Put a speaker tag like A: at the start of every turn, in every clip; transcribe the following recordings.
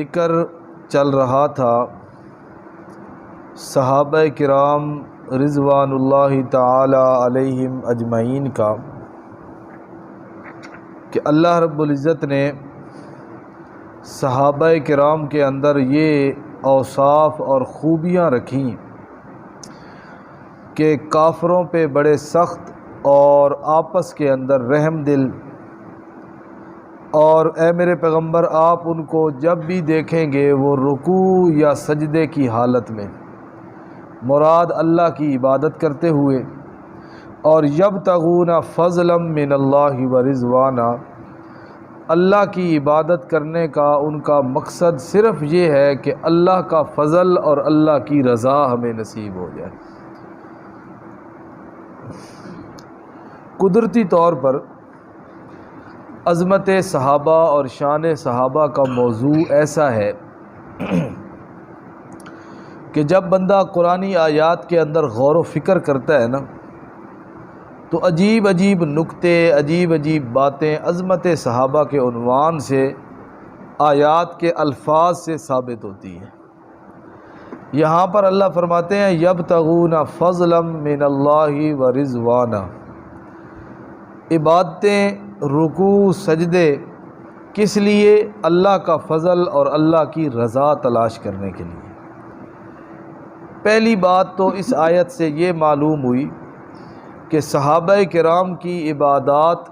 A: ذکر چل رہا تھا صحابہ کرام رضوان اللہ تعالی علیہم اجمعین کا کہ اللہ رب العزت نے صحابہ کرام کے اندر یہ اوصاف اور خوبیاں رکھیں کہ کافروں پہ بڑے سخت اور آپس کے اندر رحم دل، اور اے میرے پیغمبر آپ ان کو جب بھی دیکھیں گے وہ رکوع یا سجدے کی حالت میں، مراد اللہ کی عبادت کرتے ہوئے، اور یبتغون فضلا من اللہ ورضوانا، اللہ کی عبادت کرنے کا ان کا مقصد صرف یہ ہے کہ اللہ کا فضل اور اللہ کی رضا ہمیں نصیب ہو جائے۔ قدرتی طور پر عظمت صحابہ اور شان صحابہ کا موضوع ایسا ہے کہ جب بندہ قرآنی آیات کے اندر غور و فکر کرتا ہے نا تو عجیب عجیب نکتے، عجیب عجیب باتیں عظمت صحابہ کے عنوان سے آیات کے الفاظ سے ثابت ہوتی ہیں۔ یہاں پر اللہ فرماتے ہیں یبتغون فضلا من اللہ ورضوانا، عبادتیں، رکوع، سجدے کس لیے؟ اللہ کا فضل اور اللہ کی رضا تلاش کرنے کے لیے۔ پہلی بات تو اس آیت سے یہ معلوم ہوئی کہ صحابہ کرام کی عبادات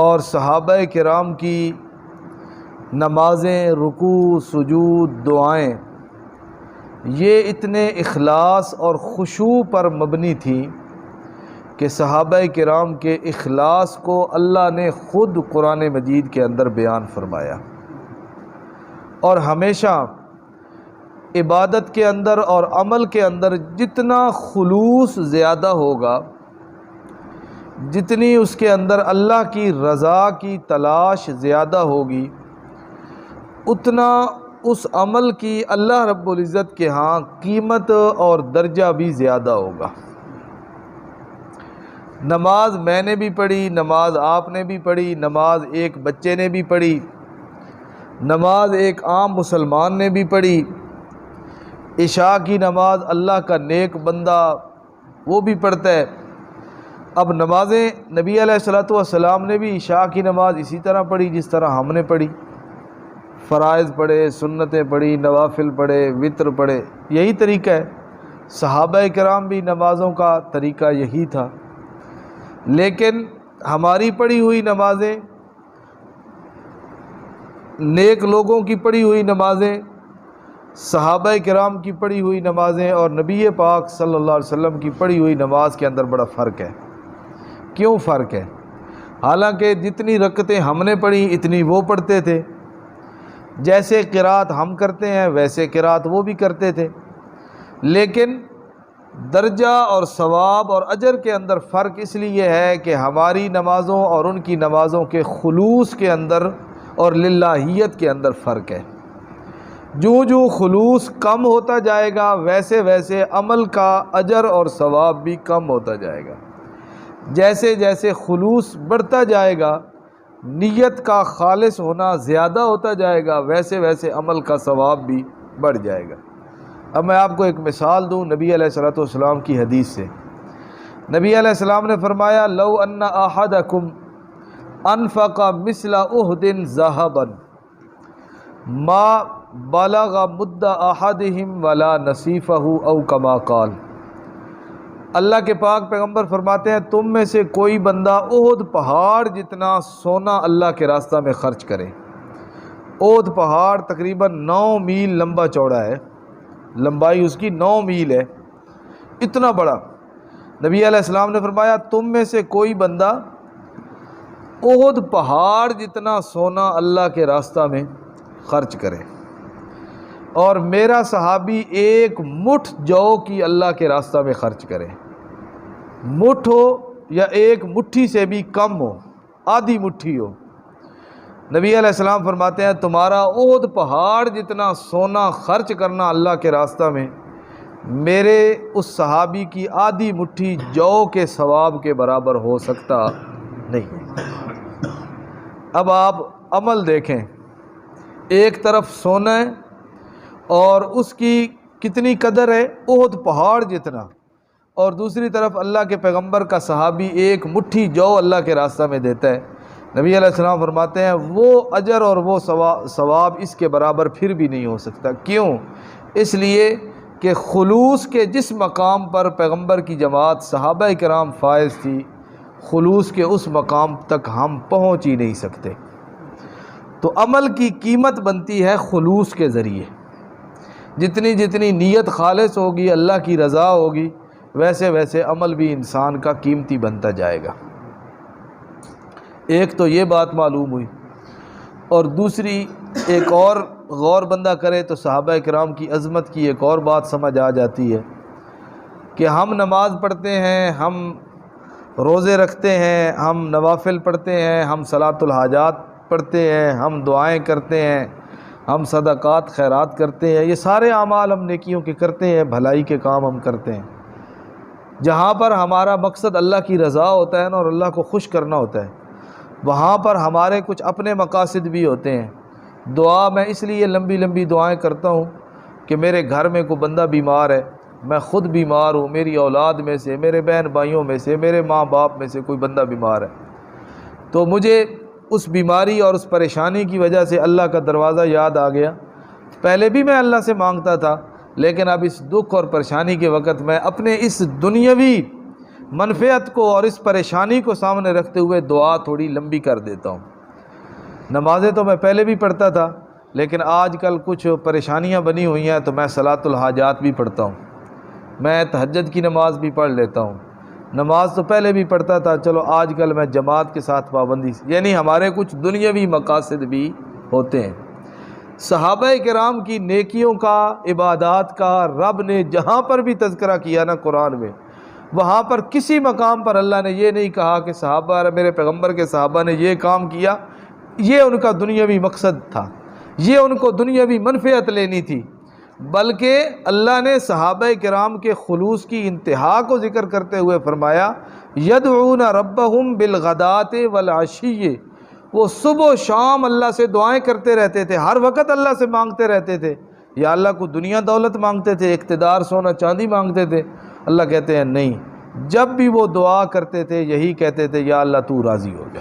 A: اور صحابہ کرام کی نمازیں، رکوع، سجود، دعائیں یہ اتنے اخلاص اور خشوع پر مبنی تھیں کہ صحابہ کرام کے اخلاص کو اللہ نے خود قرآن مجید کے اندر بیان فرمایا، اور ہمیشہ عبادت کے اندر اور عمل کے اندر جتنا خلوص زیادہ ہوگا، جتنی اس کے اندر اللہ کی رضا کی تلاش زیادہ ہوگی، اتنا اس عمل کی اللہ رب العزت کے ہاں قیمت اور درجہ بھی زیادہ ہوگا۔ نماز میں نے بھی پڑھی، نماز آپ نے بھی پڑھی، نماز ایک بچے نے بھی پڑھی، نماز ایک عام مسلمان نے بھی پڑھی، عشاء کی نماز اللہ کا نیک بندہ وہ بھی پڑھتا ہے۔ اب نمازیں نبی علیہ الصلوۃ والسلام نے بھی عشاء کی نماز اسی طرح پڑھی جس طرح ہم نے پڑھی، فرائض پڑھے، سنتیں پڑھی، نوافل پڑھے، وتر پڑھے، یہی طریقہ ہے۔ صحابہ کرام بھی نمازوں کا طریقہ یہی تھا، لیکن ہماری پڑھی ہوئی نمازیں، نیک لوگوں کی پڑھی ہوئی نمازیں، صحابہ کرام کی پڑھی ہوئی نمازیں اور نبی پاک صلی اللہ علیہ وسلم کی پڑھی ہوئی نماز کے اندر بڑا فرق ہے۔ کیوں فرق ہے؟ حالانکہ جتنی رکعتیں ہم نے پڑھی اتنی وہ پڑھتے تھے، جیسے قرات ہم کرتے ہیں ویسے قرات وہ بھی کرتے تھے، لیکن درجہ اور ثواب اور اجر کے اندر فرق اس لیے ہے کہ ہماری نمازوں اور ان کی نمازوں کے خلوص کے اندر اور للہیت کے اندر فرق ہے۔ جو خلوص کم ہوتا جائے گا ویسے ویسے عمل کا اجر اور ثواب بھی کم ہوتا جائے گا، جیسے جیسے خلوص بڑھتا جائے گا، نیت کا خالص ہونا زیادہ ہوتا جائے گا، ویسے ویسے عمل کا ثواب بھی بڑھ جائے گا۔ اب میں آپ کو ایک مثال دوں نبی علیہ الصلوۃ والسلام کی حدیث سے۔ نبی علیہ السلام نے فرمایا لو ان احدکم انفق مثل احد ذهبا ما بلغ مد احدهم ولا نصیفہ او کما قال۔ اللہ کے پاک پیغمبر فرماتے ہیں تم میں سے کوئی بندہ احد پہاڑ جتنا سونا اللہ کے راستہ میں خرچ کرے۔ احد پہاڑ تقریباً 9 میل لمبا چوڑا ہے، لمبائی اس کی 9 میل ہے، اتنا بڑا۔ نبی علیہ السلام نے فرمایا تم میں سے کوئی بندہ احد پہاڑ جتنا سونا اللہ کے راستہ میں خرچ کرے، اور میرا صحابی ایک مٹھ جو کی اللہ کے راستہ میں خرچ کرے، مٹھ ہو یا ایک مٹھی سے بھی کم ہو، آدھی مٹھی ہو۔ نبی علیہ السلام فرماتے ہیں تمہارا احد پہاڑ جتنا سونا خرچ کرنا اللہ کے راستہ میں میرے اس صحابی کی آدھی مٹھی جو کے ثواب کے برابر ہو سکتا نہیں۔ اب آپ عمل دیکھیں، ایک طرف سونا ہے اور اس کی کتنی قدر ہے، احد پہاڑ جتنا، اور دوسری طرف اللہ کے پیغمبر کا صحابی ایک مٹھی جو اللہ کے راستہ میں دیتا ہے، نبی علیہ السلام فرماتے ہیں وہ اجر اور وہ ثواب اس کے برابر پھر بھی نہیں ہو سکتا۔ کیوں؟ اس لیے کہ خلوص کے جس مقام پر پیغمبر کی جماعت صحابہ کرام فائز تھی، خلوص کے اس مقام تک ہم پہنچ ہی نہیں سکتے۔ تو عمل کی قیمت بنتی ہے خلوص کے ذریعے، جتنی جتنی نیت خالص ہوگی، اللہ کی رضا ہوگی، ویسے ویسے عمل بھی انسان کا قیمتی بنتا جائے گا۔ ایک تو یہ بات معلوم ہوئی، اور دوسری ایک اور غور بندہ کرے تو صحابہ کرام کی عظمت کی ایک اور بات سمجھ آ جاتی ہے کہ ہم نماز پڑھتے ہیں، ہم روزے رکھتے ہیں، ہم نوافل پڑھتے ہیں، ہم صلاۃ الحاجات پڑھتے ہیں، ہم دعائیں کرتے ہیں، ہم صدقات خیرات کرتے ہیں، یہ سارے اعمال ہم نیکیوں کے کرتے ہیں، بھلائی کے کام ہم کرتے ہیں۔ جہاں پر ہمارا مقصد اللہ کی رضا ہوتا ہے نا، اور اللہ کو خوش کرنا ہوتا ہے، وہاں پر ہمارے کچھ اپنے مقاصد بھی ہوتے ہیں۔ دعا میں اس لیے لمبی لمبی دعائیں کرتا ہوں کہ میرے گھر میں کوئی بندہ بیمار ہے، میں خود بیمار ہوں، میری اولاد میں سے، میرے بہن بھائیوں میں سے، میرے ماں باپ میں سے کوئی بندہ بیمار ہے، تو مجھے اس بیماری اور اس پریشانی کی وجہ سے اللہ کا دروازہ یاد آ گیا۔ پہلے بھی میں اللہ سے مانگتا تھا، لیکن اب اس دکھ اور پریشانی کے وقت میں اپنے اس دنیاوی منفعت کو اور اس پریشانی کو سامنے رکھتے ہوئے دعا تھوڑی لمبی کر دیتا ہوں۔ نمازیں تو میں پہلے بھی پڑھتا تھا، لیکن آج کل کچھ پریشانیاں بنی ہوئی ہیں تو میں صلاۃ الحاجات بھی پڑھتا ہوں، میں تہجد کی نماز بھی پڑھ لیتا ہوں۔ نماز تو پہلے بھی پڑھتا تھا، چلو آج کل میں جماعت کے ساتھ پابندی، یعنی ہمارے کچھ دنیاوی مقاصد بھی ہوتے ہیں۔ صحابہ کرام کی نیکیوں کا، عبادات کا رب نے جہاں پر بھی تذکرہ کیا نا قرآن میں، وہاں پر کسی مقام پر اللہ نے یہ نہیں کہا کہ صحابہ، میرے پیغمبر کے صحابہ نے یہ کام کیا، یہ ان کا دنیاوی مقصد تھا، یہ ان کو دنیاوی منفعت لینی تھی، بلکہ اللہ نے صحابہ کرام کے خلوص کی انتہا کو ذکر کرتے ہوئے فرمایا یدعون ربہم بالغداۃ والعشی، وہ صبح و شام اللہ سے دعائیں کرتے رہتے تھے، ہر وقت اللہ سے مانگتے رہتے تھے۔ یا اللہ کو دنیا دولت مانگتے تھے، اقتدار، سونا چاندی مانگتے تھے؟ اللہ کہتے ہیں نہیں، جب بھی وہ دعا کرتے تھے یہی کہتے تھے یا اللہ تو راضی ہو جا۔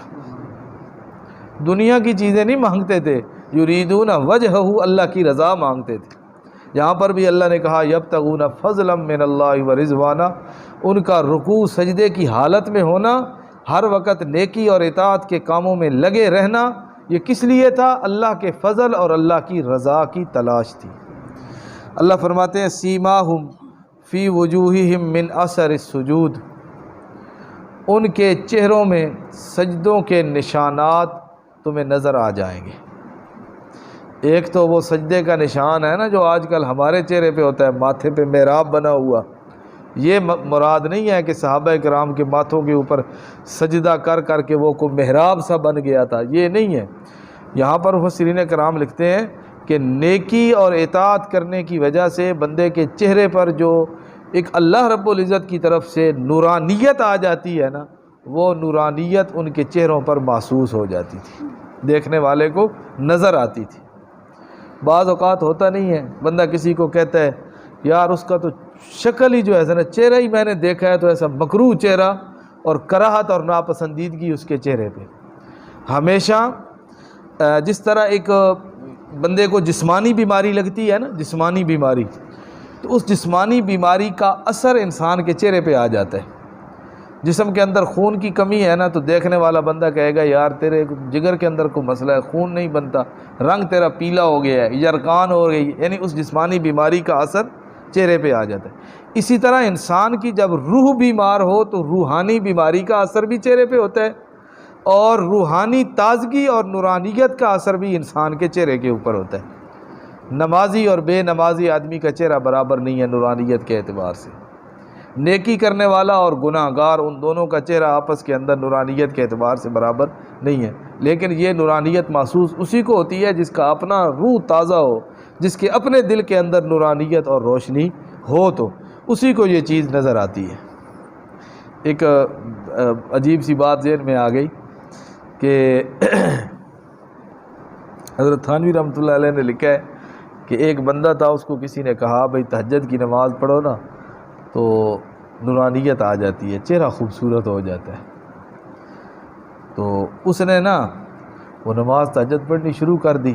A: دنیا کی چیزیں نہیں مانگتے تھے، یریدون وجہہ، اللہ کی رضا مانگتے تھے۔ یہاں پر بھی اللہ نے کہا یبتغون فضلا من اللہ ورضوانا، ان کا رکوع سجدے کی حالت میں ہونا، ہر وقت نیکی اور اطاعت کے کاموں میں لگے رہنا، یہ کس لیے تھا؟ اللہ کے فضل اور اللہ کی رضا کی تلاش تھی۔ اللہ فرماتے ہیں سیماہم فی وجوہہم من اثر السجود، ان کے چہروں میں سجدوں کے نشانات تمہیں نظر آ جائیں گے۔ ایک تو وہ سجدے کا نشان ہے نا جو آج کل ہمارے چہرے پہ ہوتا ہے، ماتھے پہ محراب بنا ہوا، یہ مراد نہیں ہے کہ صحابہ کرام کے ماتھوں کے اوپر سجدہ کر کر کے وہ کوئی محراب سا بن گیا تھا، یہ نہیں ہے۔ یہاں پر مفسرین کرام لکھتے ہیں کہ نیکی اور اطاعت کرنے کی وجہ سے بندے کے چہرے پر جو ایک اللہ رب العزت کی طرف سے نورانیت آ جاتی ہے نا، وہ نورانیت ان کے چہروں پر محسوس ہو جاتی تھی، دیکھنے والے کو نظر آتی تھی۔ بعض اوقات ہوتا نہیں ہے، بندہ کسی کو کہتا ہے یار اس کا تو شکل ہی جو ہے نا، چہرہ ہی میں نے دیکھا ہے تو ایسا مکروہ چہرہ اور کراہت اور ناپسندیدگی اس کے چہرے پہ۔ ہمیشہ جس طرح ایک بندے کو جسمانی بیماری لگتی ہے نا، جسمانی بیماری، تو اس جسمانی بیماری کا اثر انسان کے چہرے پہ آ جاتا ہے۔ جسم کے اندر خون کی کمی ہے نا تو دیکھنے والا بندہ کہے گا یار تیرے جگر کے اندر کوئی مسئلہ ہے، خون نہیں بنتا، رنگ تیرا پیلا ہو گیا ہے، یرقان ہو گئی، یعنی اس جسمانی بیماری کا اثر چہرے پہ آ جاتا ہے۔ اسی طرح انسان کی جب روح بیمار ہو تو روحانی بیماری کا اثر بھی چہرے پہ ہوتا ہے، اور روحانی تازگی اور نورانیت کا اثر بھی انسان کے چہرے کے اوپر ہوتا ہے۔ نمازی اور بے نمازی آدمی کا چہرہ برابر نہیں ہے نورانیت کے اعتبار سے، نیکی کرنے والا اور گناہ گار ان دونوں کا چہرہ آپس کے اندر نورانیت کے اعتبار سے برابر نہیں ہے، لیکن یہ نورانیت محسوس اسی کو ہوتی ہے جس کا اپنا روح تازہ ہو، جس کے اپنے دل کے اندر نورانیت اور روشنی ہو تو اسی کو یہ چیز نظر آتی ہے۔ ایک عجیب سی بات ذہن میں آ گئی کہ حضرت تھانوی رحمۃ اللہ علیہ نے لکھا ہے کہ ایک بندہ تھا، اس کو کسی نے کہا بھائی تہجد کی نماز پڑھو نا تو نورانیت آ جاتی ہے، چہرہ خوبصورت ہو جاتا ہے۔ تو اس نے نا وہ نماز تہجد پڑھنی شروع کر دی،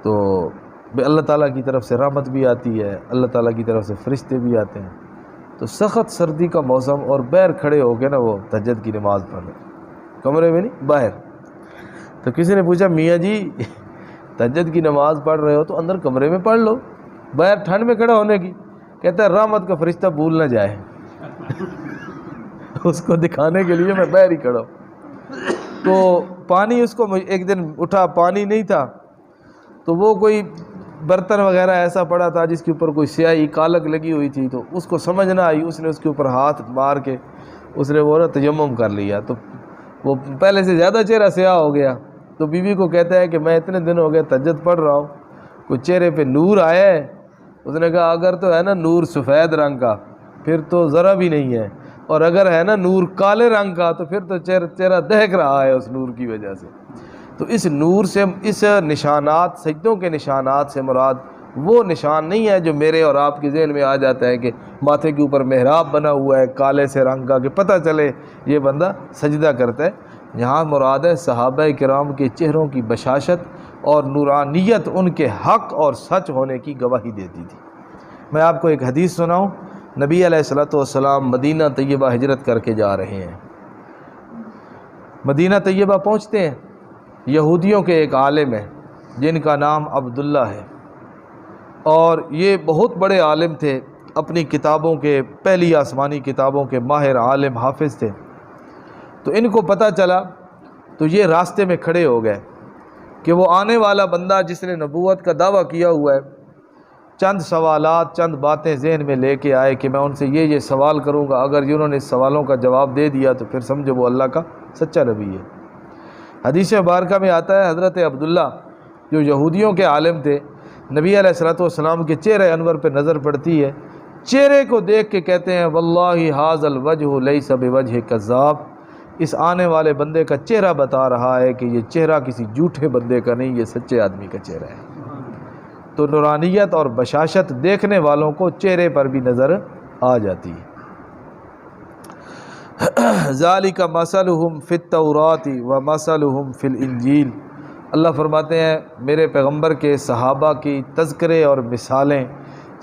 A: تو اللہ تعالیٰ کی طرف سے رحمت بھی آتی ہے، اللہ تعالیٰ کی طرف سے فرشتے بھی آتے ہیں۔ تو سخت سردی کا موسم اور باہر کھڑے ہو کے نا وہ تہجد کی نماز پڑھ رہے، کمرے میں نہیں باہر۔ تو کسی نے پوچھا میاں جی تہجد کی نماز پڑھ رہے ہو تو اندر کمرے میں پڑھ لو، باہر ٹھنڈ میں کھڑا ہونے کی؟ کہتا ہے رحمت کا فرشتہ بھول نہ جائے اس کو دکھانے کے لیے میں باہر ہی کھڑا ہوں۔ تو پانی اس کو ایک دن اٹھا، پانی نہیں تھا، تو وہ کوئی برتن وغیرہ ایسا پڑا تھا جس کے اوپر کوئی سیاہی کالک لگی ہوئی تھی، تو اس کو سمجھ نہ آئی، اس نے اس کے اوپر ہاتھ مار کے اس نے وہ تیمم کر لیا، تو وہ پہلے سے زیادہ چہرہ سیاہ ہو گیا۔ تو بیوی کو کہتا ہے کہ میں اتنے دن ہو گئے تہجد پڑھ رہا ہوں، کوئی چہرے پہ نور آیا ہے؟ اس نے کہا اگر تو ہے نا نور سفید رنگ کا پھر تو ذرا بھی نہیں ہے، اور اگر ہے نا نور کالے رنگ کا تو پھر تو چہرہ دہک رہا ہے اس نور کی وجہ سے۔ تو اس نور سے، اس نشانات، سجدوں کے نشانات سے مراد وہ نشان نہیں ہے جو میرے اور آپ کے ذہن میں آ جاتا ہے کہ ماتھے کے اوپر محراب بنا ہوا ہے کالے سے رنگ کا کہ پتہ چلے یہ بندہ سجدہ کرتا ہے۔ یہاں مراد ہے صحابہ کرام کے چہروں کی بشاشت اور نورانیت ان کے حق اور سچ ہونے کی گواہی دیتی تھی۔ میں آپ کو ایک حدیث سناؤں۔ نبی علیہ الصلوۃ والسلام مدینہ طیبہ ہجرت کر کے جا رہے ہیں۔ مدینہ طیبہ پہنچتے ہیں، یہودیوں کے ایک عالم ہیں جن کا نام عبداللہ ہے، اور یہ بہت بڑے عالم تھے، اپنی کتابوں کے، پہلی آسمانی کتابوں کے ماہر عالم حافظ تھے۔ تو ان کو پتہ چلا تو یہ راستے میں کھڑے ہو گئے کہ وہ آنے والا بندہ جس نے نبوت کا دعویٰ کیا ہوا ہے، چند سوالات، چند باتیں ذہن میں لے کے آئے کہ میں ان سے یہ سوال کروں گا، اگر انہوں نے اس سوالوں کا جواب دے دیا تو پھر سمجھو وہ اللہ کا سچا نبی ہے۔ حدیث مبارکہ میں آتا ہے حضرت عبداللہ جو یہودیوں کے عالم تھے، نبی علیہ الصلوۃ والسلام کے چہرہ انور پہ نظر پڑتی ہے، چہرے کو دیکھ کے کہتے ہیں واللہ ھذا الوجہ لیس بوجہ کذاب، اس آنے والے بندے کا چہرہ بتا رہا ہے کہ یہ چہرہ کسی جھوٹے بندے کا نہیں، یہ سچے آدمی کا چہرہ ہے۔ تو نورانیت اور بشاشت دیکھنے والوں کو چہرے پر بھی نظر آ جاتی ہے۔ ذالک مثلہم فی التوراۃ ومثلہم فی الانجیل، اللہ فرماتے ہیں میرے پیغمبر کے صحابہ کی تذکرے اور مثالیں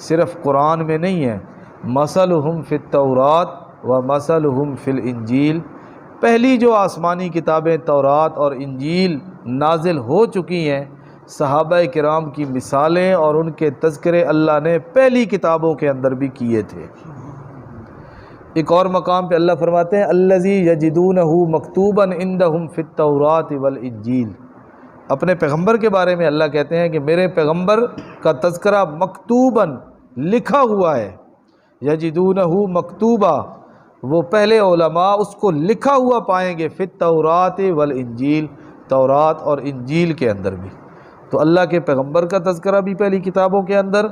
A: صرف قرآن میں نہیں ہیں، مثلہم فی التوراۃ ومثلہم فی الانجیل، پہلی جو آسمانی کتابیں تورات اور انجیل نازل ہو چکی ہیں، صحابہ کرام کی مثالیں اور ان کے تذکرے اللہ نے پہلی کتابوں کے اندر بھی کیے تھے۔ ایک اور مقام پہ اللہ فرماتے ہیں الذی یجدونہ مکتوبا عندہم فی التوراۃ والانجیل، اپنے پیغمبر کے بارے میں اللہ کہتے ہیں کہ میرے پیغمبر کا تذکرہ مکتوباً لکھا ہوا ہے، یجدونہ مکتوبہ، وہ پہلے علماء اس کو لکھا ہوا پائیں گے فی التوراۃ والانجیل، تورات اور انجیل کے اندر بھی۔ تو اللہ کے پیغمبر کا تذکرہ بھی پہلی کتابوں کے اندر،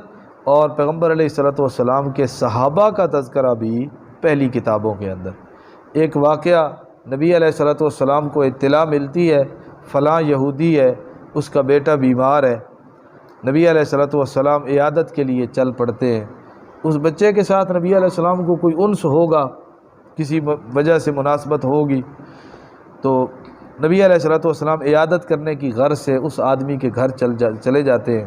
A: اور پیغمبر علیہ الصلوۃ والسلام کے صحابہ کا تذکرہ بھی پہلی کتابوں کے اندر۔ ایک واقعہ، نبی علیہ الصلوۃ والسلام کو اطلاع ملتی ہے فلاں یہودی ہے، اس کا بیٹا بیمار ہے، نبی علیہ الصلوۃ والسلام عیادت کے لیے چل پڑتے ہیں۔ اس بچے کے ساتھ نبی علیہ السلام کو کوئی انس ہوگا، کسی وجہ سے مناسبت ہوگی، تو نبی علیہ الصلوۃ والسلام عیادت کرنے کی غرض سے اس آدمی کے گھر چلے جاتے ہیں۔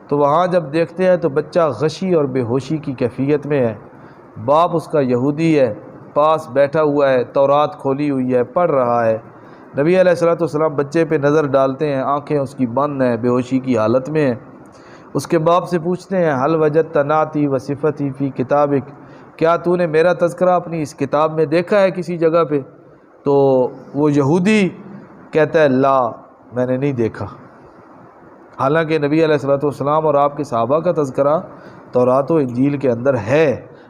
A: تو وہاں جب دیکھتے ہیں تو بچہ غشی اور بے ہوشی کی کیفیت میں ہے، باپ اس کا یہودی ہے، پاس بیٹھا ہوا ہے، تورات کھولی ہوئی ہے، پڑھ رہا ہے۔ نبی علیہ الصلوۃ والسلام بچے پہ نظر ڈالتے ہیں، آنکھیں اس کی بند ہیں، بے ہوشی کی حالت میں ہے۔ اس کے باپ سے پوچھتے ہیں حل وجدت نعتی و صفتی فی کتابک، کیا تو نے میرا تذکرہ اپنی اس کتاب میں دیکھا ہے کسی جگہ پہ؟ تو وہ یہودی کہتا ہے لا، میں نے نہیں دیکھا۔ حالانکہ نبی علیہ الصلوۃ والسلام اور آپ کے صحابہ کا تذکرہ تورات و انجیل کے اندر ہے،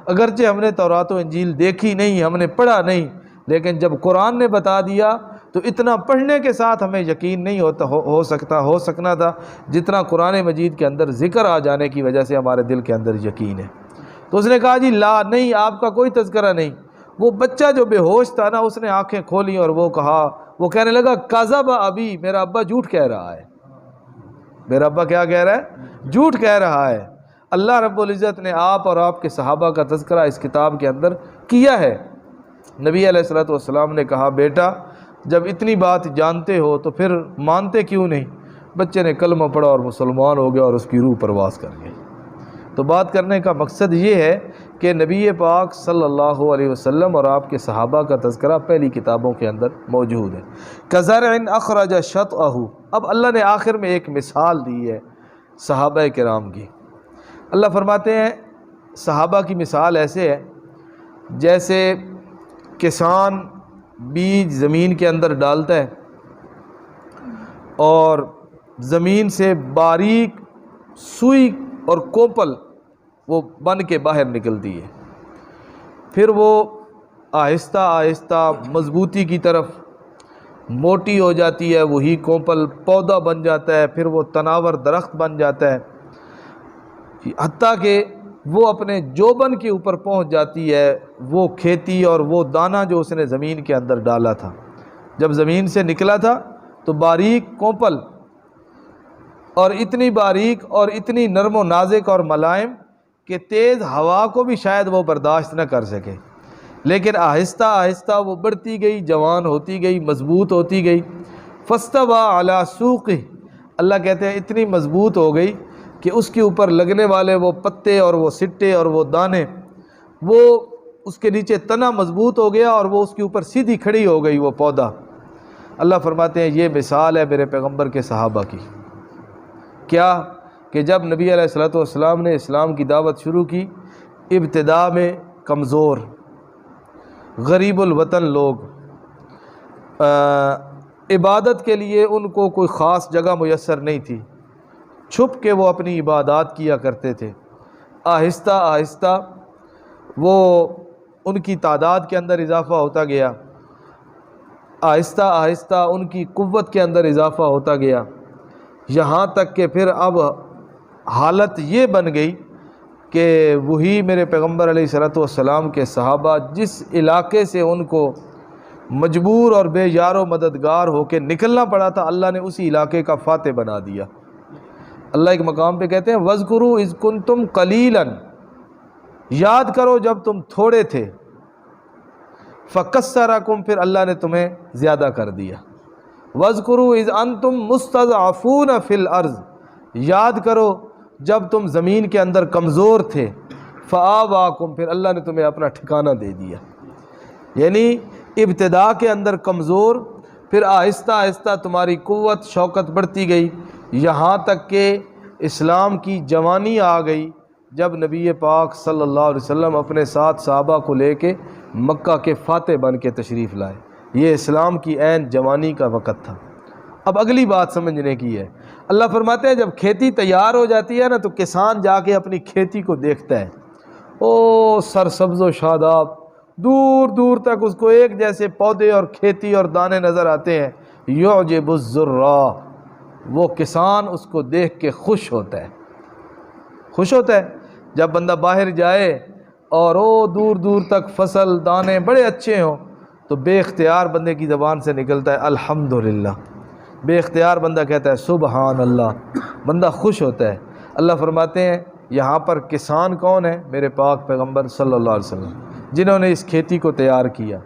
A: اگرچہ ہم نے تورات و انجیل دیکھی نہیں، ہم نے پڑھا نہیں، لیکن جب قرآن نے بتا دیا تو اتنا پڑھنے کے ساتھ ہمیں یقین نہیں ہو سکنا تھا جتنا قرآن مجید کے اندر ذکر آ جانے کی وجہ سے ہمارے دل کے اندر یقین ہے۔ تو اس نے کہا جی لا، نہیں، آپ کا کوئی تذکرہ نہیں۔ وہ بچہ جو بے ہوش تھا نا، اس نے آنکھیں کھولی اور وہ کہنے لگا کذب ابی، میرا ابا جھوٹ کہہ رہا ہے۔ میرا ابا کیا کہہ رہا ہے؟ جھوٹ کہہ رہا ہے۔ اللہ رب العزت نے آپ اور آپ کے صحابہ کا تذکرہ اس کتاب کے اندر کیا ہے۔ نبی علیہ الصلوۃ والسلام نے کہا بیٹا جب اتنی بات جانتے ہو تو پھر مانتے کیوں نہیں؟ بچے نے کلمہ پڑھا اور مسلمان ہو گیا اور اس کی روح پرواز کر گئی۔ تو بات کرنے کا مقصد یہ ہے کہ نبی پاک صلی اللہ علیہ وسلم اور آپ کے صحابہ کا تذکرہ پہلی کتابوں کے اندر موجود ہے۔ کزرع اخرج شطأہ، اب اللہ نے آخر میں ایک مثال دی ہے صحابہ کرام کی۔ اللہ فرماتے ہیں صحابہ کی مثال ایسے ہے جیسے کسان بیج زمین کے اندر ڈالتا ہے اور زمین سے باریک سوئی اور کوپل وہ بن کے باہر نکلتی ہے، پھر وہ آہستہ آہستہ مضبوطی کی طرف موٹی ہو جاتی ہے، وہی کوپل پودا بن جاتا ہے، پھر وہ تناور درخت بن جاتا ہے، حتیٰ کہ وہ اپنے جوبن کے اوپر پہنچ جاتی ہے وہ کھیتی اور وہ دانہ جو اس نے زمین کے اندر ڈالا تھا۔ جب زمین سے نکلا تھا تو باریک کوپل اور اتنی باریک اور اتنی نرم و نازک اور ملائم کہ تیز ہوا کو بھی شاید وہ برداشت نہ کر سکے، لیکن آہستہ آہستہ وہ بڑھتی گئی، جوان ہوتی گئی، مضبوط ہوتی گئی۔ فاستوى علی سوقہ، اللہ کہتے ہیں اتنی مضبوط ہو گئی کہ اس کے اوپر لگنے والے وہ پتے اور وہ سٹے اور وہ دانے، وہ اس کے نیچے تنا مضبوط ہو گیا اور وہ اس کے اوپر سیدھی کھڑی ہو گئی وہ پودا۔ اللہ فرماتے ہیں یہ مثال ہے میرے پیغمبر کے صحابہ کی۔ کیا کہ جب نبی علیہ الصلوۃ والسلام نے اسلام کی دعوت شروع کی، ابتدا میں کمزور غریب الوطن لوگ، عبادت کے لیے ان کو کوئی خاص جگہ میسر نہیں تھی، چھپ کے وہ اپنی عبادات کیا کرتے تھے۔ آہستہ آہستہ وہ ان کی تعداد کے اندر اضافہ ہوتا گیا، آہستہ آہستہ ان کی قوت کے اندر اضافہ ہوتا گیا، یہاں تک کہ پھر اب حالت یہ بن گئی کہ وہی میرے پیغمبر علیہ الصلوۃ والسلام کے صحابہ جس علاقے سے ان کو مجبور اور بے یار و مددگار ہو کے نکلنا پڑا تھا، اللہ نے اسی علاقے کا فاتح بنا دیا۔ اللہ ایک مقام پہ کہتے ہیں وَاذْكُرُوا إِذْ كُنْتُمْ قَلِيلًا، یاد کرو جب تم تھوڑے تھے، فَكَسَّرَكُمْ، پھر اللہ نے تمہیں زیادہ کر دیا۔ وَاذْكُرُوا إِذْ أَنْتُمْ مُسْتَضْعَفُونَ فِي الْأَرْضِ، یاد کرو جب تم زمین کے اندر کمزور تھے، فَآوَاكُمْ، پھر اللہ نے تمہیں اپنا ٹھکانہ دے دیا۔ یعنی ابتدا کے اندر کمزور، پھر آہستہ آہستہ تمہاری قوت شوکت بڑھتی گئی، یہاں تک کہ اسلام کی جوانی آ گئی جب نبی پاک صلی اللہ علیہ وسلم اپنے ساتھ صحابہ کو لے کے مکہ کے فاتح بن کے تشریف لائے۔ یہ اسلام کی عین جوانی کا وقت تھا۔ اب اگلی بات سمجھنے کی ہے، اللہ فرماتے ہیں جب کھیتی تیار ہو جاتی ہے نا تو کسان جا کے اپنی کھیتی کو دیکھتا ہے، او سرسبز و شاداب، دور دور تک اس کو ایک جیسے پودے اور کھیتی اور دانے نظر آتے ہیں۔ یعجب الزراع، وہ کسان اس کو دیکھ کے خوش ہوتا ہے، خوش ہوتا ہے۔ جب بندہ باہر جائے اور او دور دور تک فصل دانے بڑے اچھے ہوں تو بے اختیار بندے کی زبان سے نکلتا ہے الحمدللہ، بے اختیار بندہ کہتا ہے سبحان اللہ، بندہ خوش ہوتا ہے۔ اللہ فرماتے ہیں یہاں پر کسان کون ہے؟ میرے پاک پیغمبر صلی اللہ علیہ وسلم، جنہوں نے اس کھیتی کو تیار کیا۔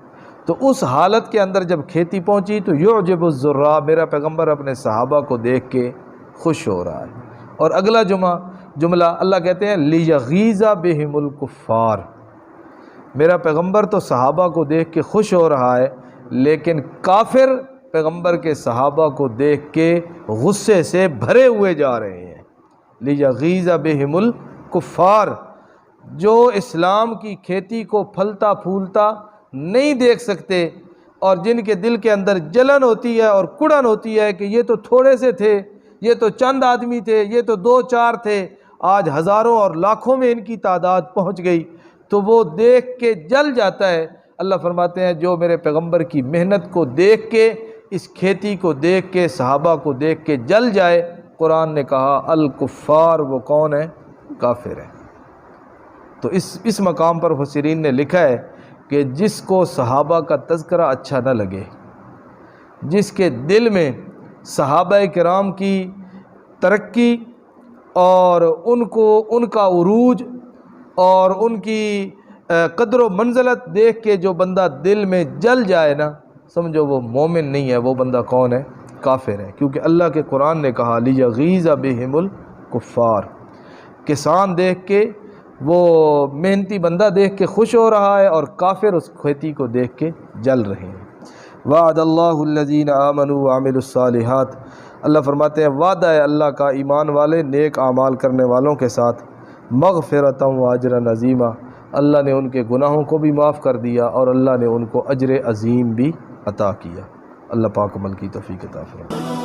A: تو اس حالت کے اندر جب کھیتی پہنچی تو یعجب الزراع، میرا پیغمبر اپنے صحابہ کو دیکھ کے خوش ہو رہا ہے۔ اور اگلا جملہ اللہ کہتے ہیں لیغیظ بہم الکفار، میرا پیغمبر تو صحابہ کو دیکھ کے خوش ہو رہا ہے لیکن کافر پیغمبر کے صحابہ کو دیکھ کے غصے سے بھرے ہوئے جا رہے ہیں۔ لیغیظ بہم الکفار، جو اسلام کی کھیتی کو پھلتا پھولتا نہیں دیکھ سکتے اور جن کے دل کے اندر جلن ہوتی ہے اور کڑن ہوتی ہے کہ یہ تو تھوڑے سے تھے، یہ تو چند آدمی تھے، یہ تو دو چار تھے، آج ہزاروں اور لاکھوں میں ان کی تعداد پہنچ گئی، تو وہ دیکھ کے جل جاتا ہے۔ اللہ فرماتے ہیں جو میرے پیغمبر کی محنت کو دیکھ کے، اس کھیتی کو دیکھ کے، صحابہ کو دیکھ کے جل جائے، قرآن نے کہا الکفار، وہ کون ہے؟ کافر ہے۔ تو اس مقام پر مفسرین نے لکھا ہے کہ جس کو صحابہ کا تذکرہ اچھا نہ لگے، جس کے دل میں صحابہ کرام کی ترقی اور ان کو ان کا عروج اور ان کی قدر و منزلت دیکھ کے جو بندہ دل میں جل جائے نا، سمجھو وہ مومن نہیں ہے، وہ بندہ کون ہے؟ کافر ہے، کیونکہ اللہ کے قرآن نے کہا لیغیظ بہم الکفار، کسان دیکھ کے وہ محنتی بندہ دیکھ کے خوش ہو رہا ہے اور کافر اس کھیتی کو دیکھ کے جل رہے ہیں۔ وعد اللہ الذین آمنوا وعملوا الصالحات، اللہ فرماتے ہیں وعدہ ہے اللہ کا ایمان والے نیک اعمال کرنے والوں کے ساتھ، مغفرۃ و اجرا عظیما، اللہ نے ان کے گناہوں کو بھی معاف کر دیا اور اللہ نے ان کو اجر عظیم بھی عطا کیا۔ اللہ پاک عمل کی توفیق عطا فرمائے۔